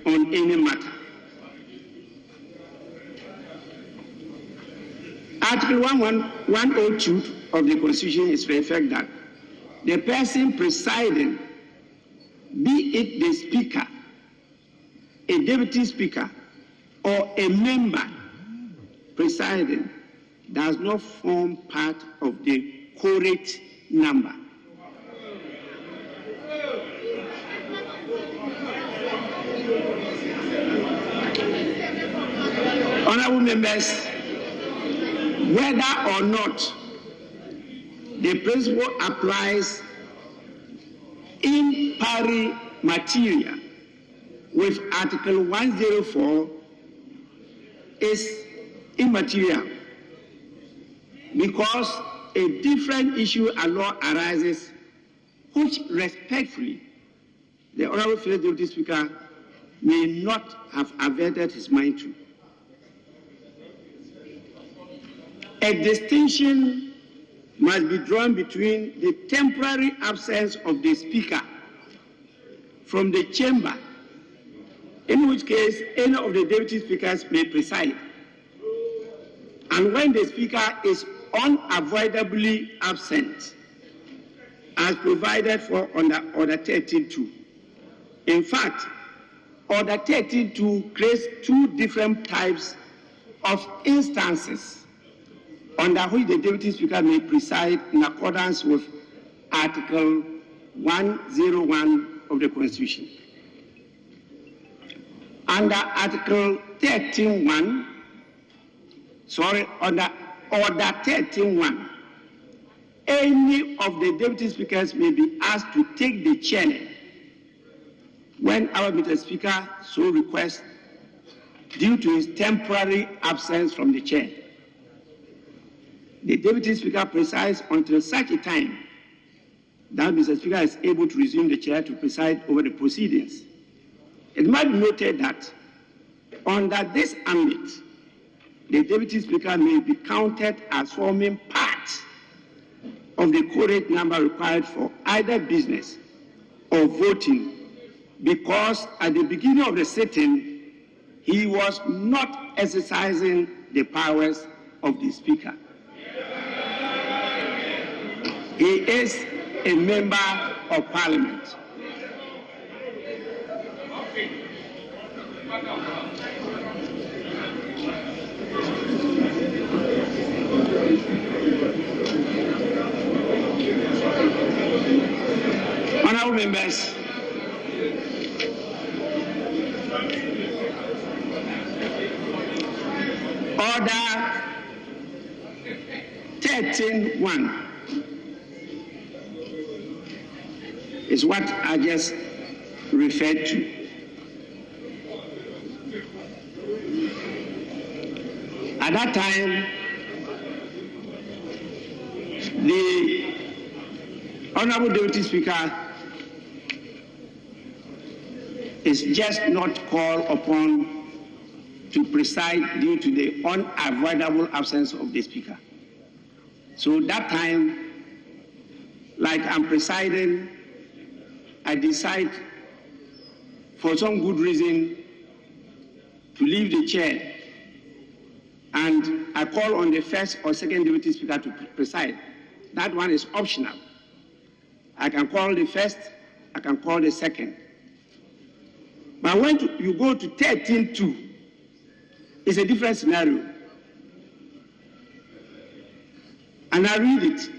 on any matter. Article 102 of the Constitution is to the effect that the person presiding, be it the Speaker, a Deputy Speaker, or a member presiding, does not form part of the quorate number. Honorable members, whether or not the principle applies in pari materia with Article 104 is immaterial, because a different issue and law arises which respectfully the Honorable Fellow Deputy Speaker may not have averted his mind to. A distinction must be drawn between the temporary absence of the Speaker from the chamber, in which case any of the Deputy Speakers may preside, and when the Speaker is unavoidably absent, as provided for under Order 13.2. In fact, Order 13.2 creates two different types of instances under which the Deputy Speaker may preside in accordance with Article 101 of the Constitution. Under Article 13.1, under Order 13.1, any of the Deputy Speakers may be asked to take the chair when our Mr. Speaker so requests due to his temporary absence from the chair. The Deputy Speaker presides until such a time that Mr. Speaker is able to resume the chair to preside over the proceedings. It might be noted that under this ambit, the Deputy Speaker may be counted as forming part of the quorate number required for either business or voting, because at the beginning of the sitting, he was not exercising the powers of the Speaker. He is a member of Parliament. Honorable members, Order 13.1 is what I just referred to. At that time, the Honorable Deputy Speaker is just not called upon to preside due to the unavoidable absence of the Speaker. So that time, like I'm presiding, I decide for some good reason to leave the chair, and I call on the first or second Deputy Speaker to preside. That one is optional. I can call the first, I can call the second. But when you go to 13.2, it's a different scenario. And I read it.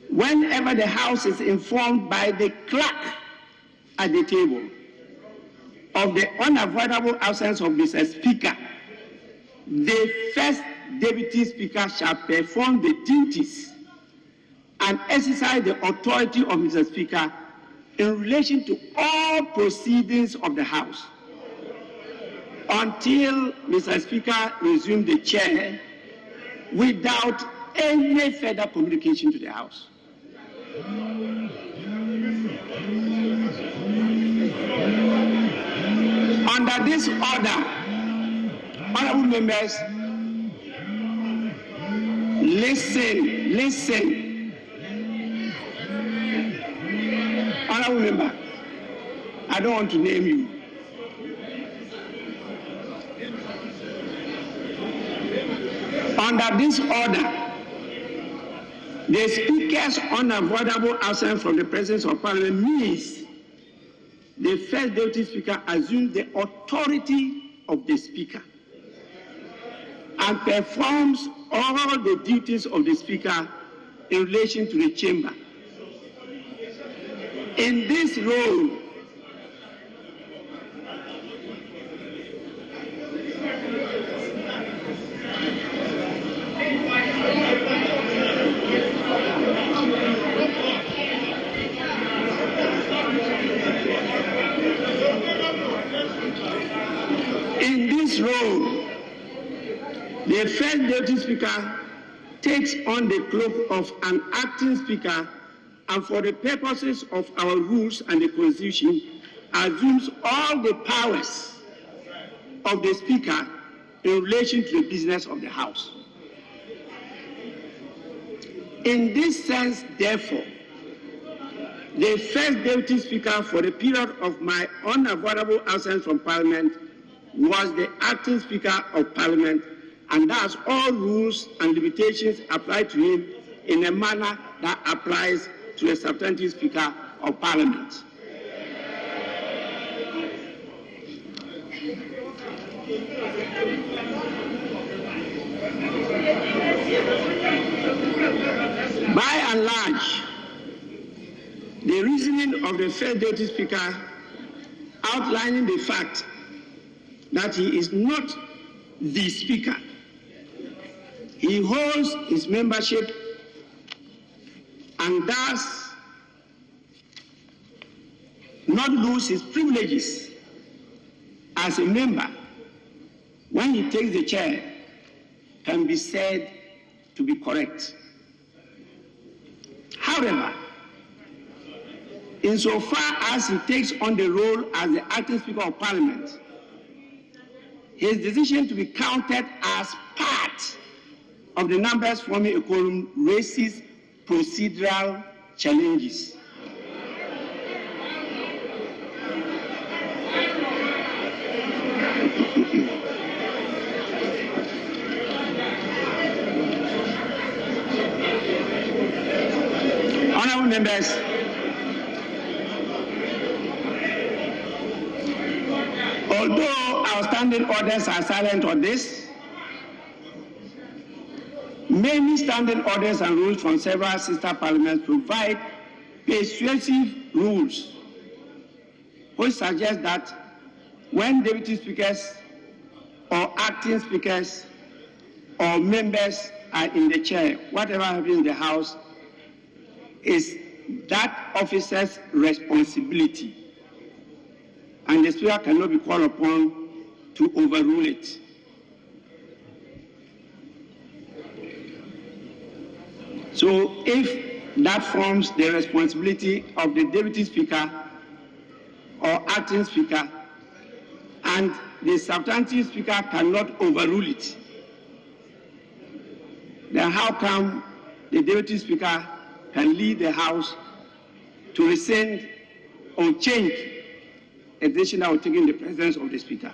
Whenever the House is informed by the clerk at the table of the unavoidable absence of Mr. Speaker, the first Deputy Speaker shall perform the duties and exercise the authority of Mr. Speaker in relation to all proceedings of the House until Mr. Speaker resumes the chair without any further communication to the House. Under this order, honorable members, listen. Honorable member, I don't want to name you, Under this order, the Speaker's unavoidable absence from the presence of Parliament means the First Deputy Speaker assumes the authority of the Speaker and performs all the duties of the Speaker in relation to the chamber. In this role, the First Deputy Speaker takes on the cloak of an acting Speaker and for the purposes of our rules and the Constitution assumes all the powers of the Speaker in relation to the business of the House. In this sense, therefore, the First Deputy Speaker for the period of my unavoidable absence from Parliament was the acting Speaker of Parliament, and thus all rules and limitations apply to him in a manner that applies to a substantive Speaker of Parliament. By and large, the reasoning of the First Deputy Speaker outlining the fact that he is not the Speaker. He holds his membership and does not lose his privileges as a member when he takes the chair can be said to be correct. However, insofar as he takes on the role as the acting Speaker of Parliament, his decision to be counted as part of the numbers forming a quorum raises procedural challenges. Honourable members, although our standing orders are silent on this, many standing orders and rules from several sister parliaments provide persuasive rules which suggest that when deputy speakers or acting speakers or members are in the chair, whatever happens in the House is that officer's responsibility, and the Speaker cannot be called upon to overrule it. So if that forms the responsibility of the Deputy Speaker or Acting Speaker, and the substantive Speaker cannot overrule it, then how come the Deputy Speaker can lead the House to rescind or change a decision that was taken in the presence of the Speaker?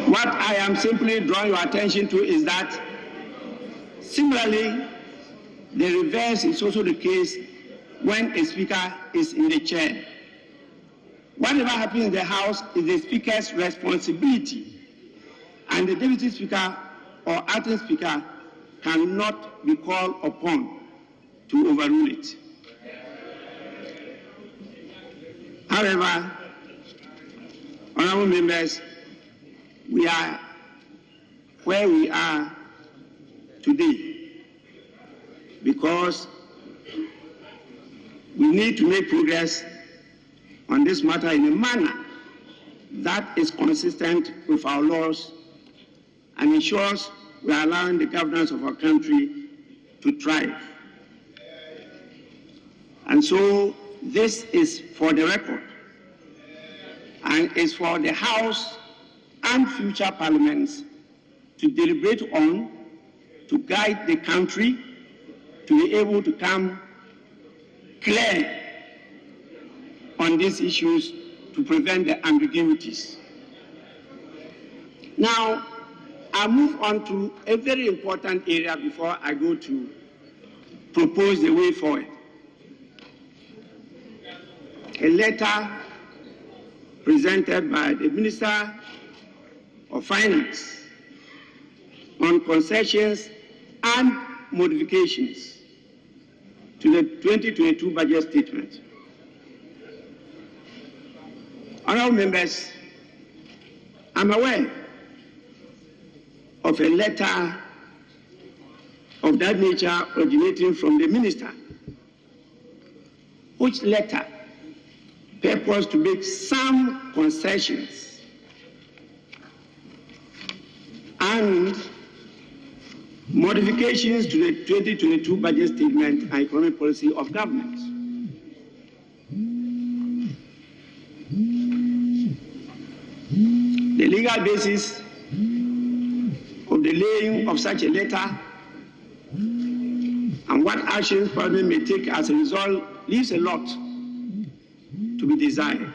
What I am simply drawing your attention to is that, similarly, the reverse is also the case when a Speaker is in the chair. Whatever happens in the House is the Speaker's responsibility, and the Deputy Speaker or Acting Speaker cannot be called upon to overrule it. However, honourable members, we are where we are today because we need to make progress on this matter in a manner that is consistent with our laws and ensures we are allowing the governance of our country to thrive. And so this is for the record and is for the House and future parliaments to deliberate on, to guide the country to be able to come clear on these issues to prevent the ambiguities. Now, I'll move on to a very important area before I go to propose the way forward. A letter presented by the Minister of Finance on concessions and modifications to the 2022 budget statement. Honourable members, I'm aware of a letter of that nature originating from the minister, which letter purports to make some concessions and modifications to the 2022 budget statement and economic policy of government. The legal basis of the laying of such a letter and what actions Parliament may take as a result leaves a lot to be desired.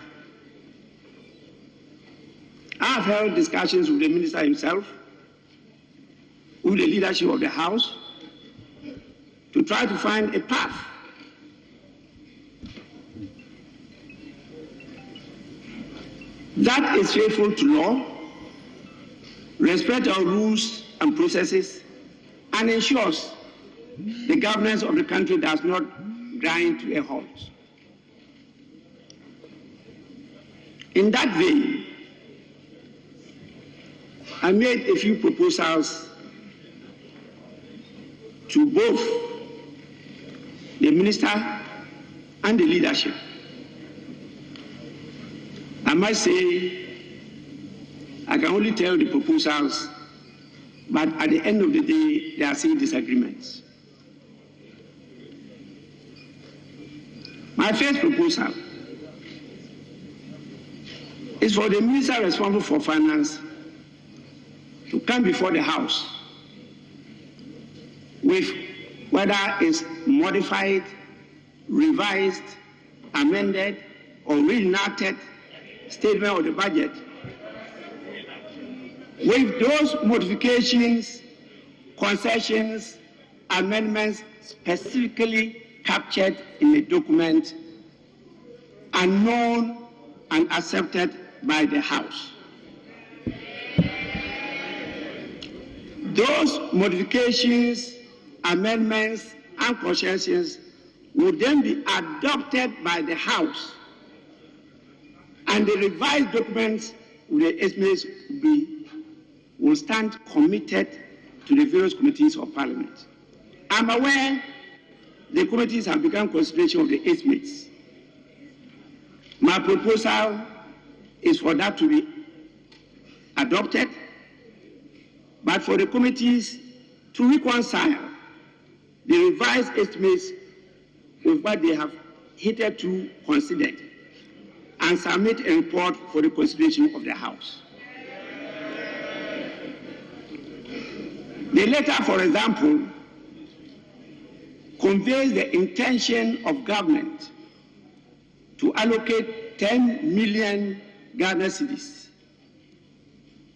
I have held discussions with the minister himself, with the leadership of the House, to try to find a path that is faithful to law, respect our rules and processes, and ensures the governance of the country does not grind to a halt. In that vein, I made a few proposals to both the minister and the leadership. I must say, I can only tell the proposals, but at the end of the day, there are still disagreements. My first proposal is for the minister responsible for finance to come before the House with whether it's modified, revised, amended, or reenacted statement of the budget, with those modifications, concessions, amendments specifically captured in the document and known and accepted by the House. Those modifications, amendments, and concessions would then be adopted by the House, and the revised documents with the estimates will stand committed to the various committees of Parliament. I'm aware the committees have begun consideration of the estimates. My proposal is for that to be adopted, but for the committees to reconcile the revised estimates with what they have hitherto considered and submit a report for the consideration of the House. The letter, for example, conveys the intention of government to allocate 10 million Ghana cedis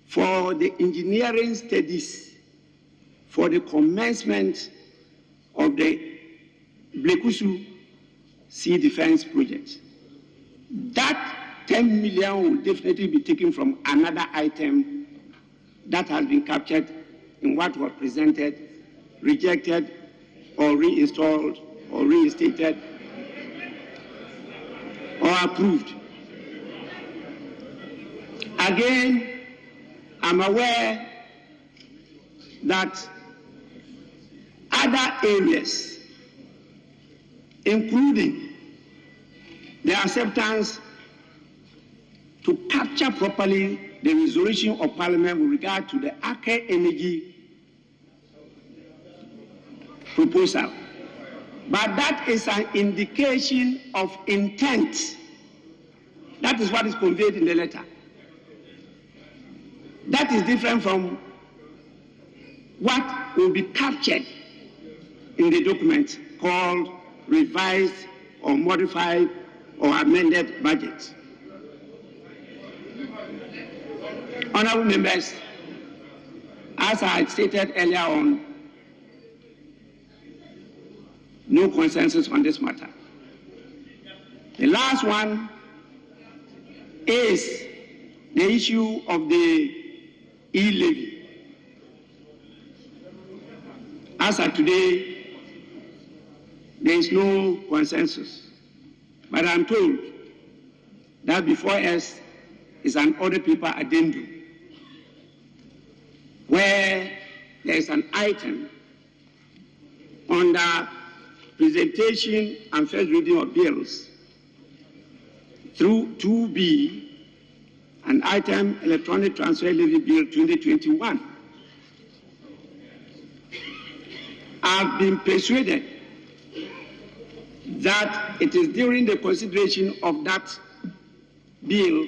for the engineering studies for the commencement of the Blekusu Sea Defense Project. That 10 million will definitely be taken from another item that has been captured in what was presented, rejected, or reinstalled, or reinstated, or approved. Again, I'm aware that other areas, including the acceptance to capture properly the resolution of Parliament with regard to the Aker Energy proposal. But that is an indication of intent. That is what is conveyed in the letter. That is different from what will be captured in the document called revised or modified or amended budget. Honorable members, as I had stated earlier on, no consensus on this matter. The last one is the issue of the e-levy. As of today, there is no consensus, but I'm told that before us is an order paper addendum where there is an item under presentation and first reading of bills through 2B, an item electronic transfer levy bill 2021. I've been persuaded that it is during the consideration of that bill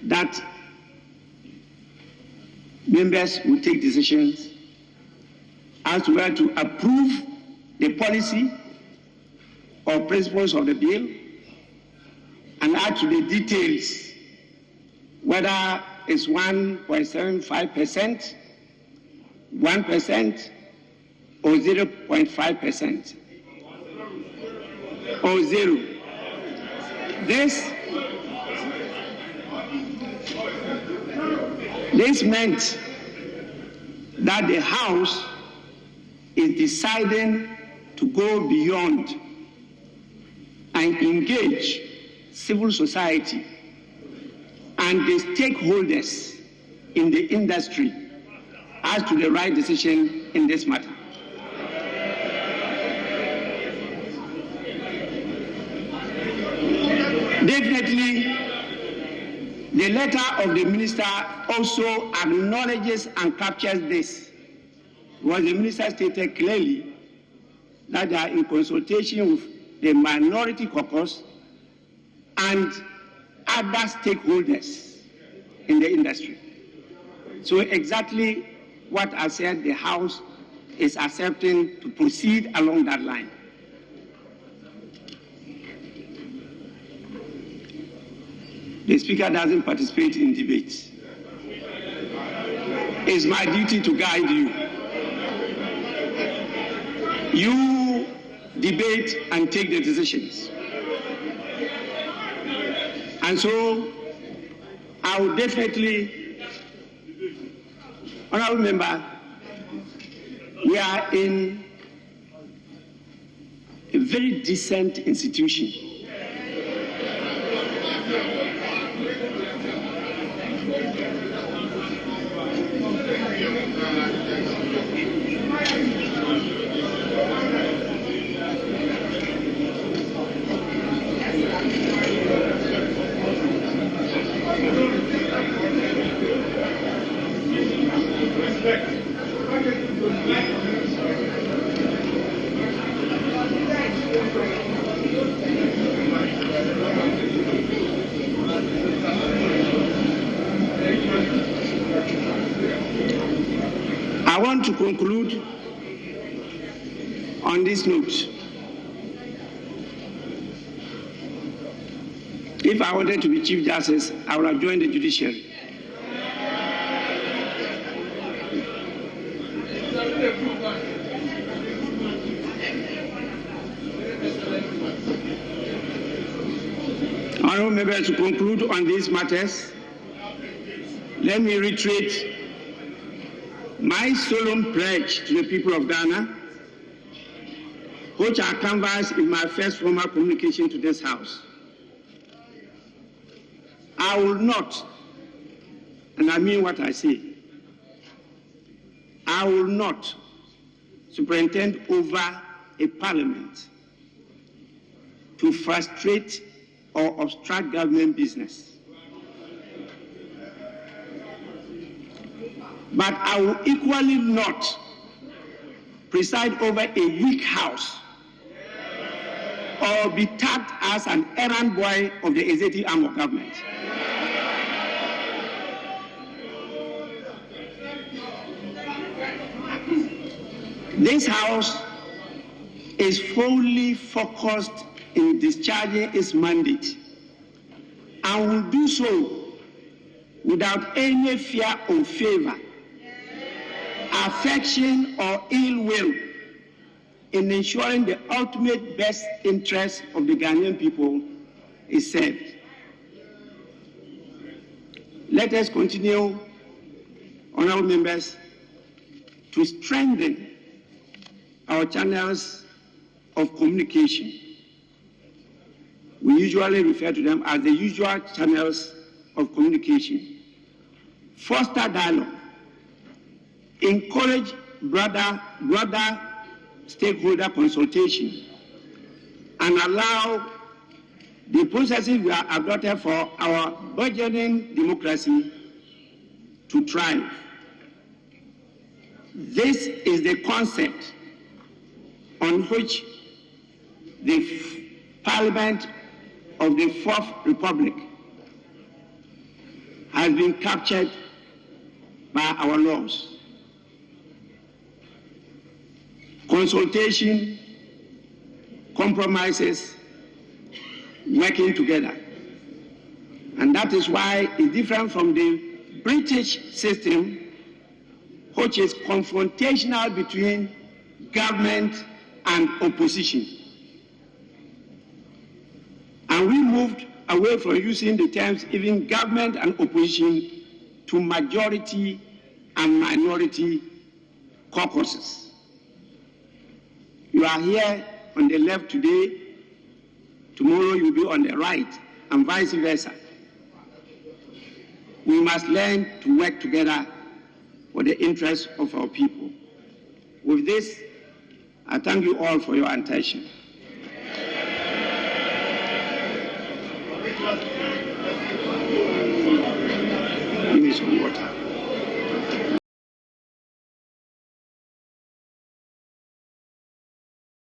that members will take decisions as to whether to approve the policy or principles of the bill and add to the details whether it's 1.75%, 1%, or 0.5%, or zero. This meant that the House is deciding to go beyond and engage civil society and the stakeholders in the industry as to the right decision in this matter. Definitely, the letter of the minister also acknowledges and captures this, because the minister stated clearly that they are in consultation with the minority caucus and other stakeholders in the industry. So exactly what I said, the House is accepting to proceed along that line. The Speaker doesn't participate in debates. It's my duty to guide you. You debate and take the decisions. And so I will definitely, honorable member, we are in a very decent institution. I want to conclude on this note. If I wanted to be Chief Justice, I would have joined the judiciary. Honorable members, to conclude on these matters, let me reiterate my solemn pledge to the people of Ghana, which I canvassed in my first formal communication to this House. I will not, and I mean what I say, I will not superintend over a parliament to frustrate or obstruct government business. But I will equally not preside over a weak House or be tagged as an errand boy of the executive arm of government. This House is fully focused in discharging its mandate and will do so without any fear or favor, affection or ill will, in ensuring the ultimate best interest of the Ghanaian people is served. Let us continue, honorable members, to strengthen our channels of communication. We usually refer to them as the usual channels of communication. Foster dialogue. Encourage broader stakeholder consultation, and allow the processes we have adopted for our burgeoning democracy to thrive. This is the concept on which the Parliament of the Fourth Republic has been captured by our laws. Consultation, compromises, working together. And that is why it's different from the British system, which is confrontational between government and opposition. And we moved away from using the terms even government and opposition to majority and minority caucuses. You are here on the left today, tomorrow you'll be on the right, and vice versa. We must learn to work together for the interests of our people. With this, I thank you all for your attention.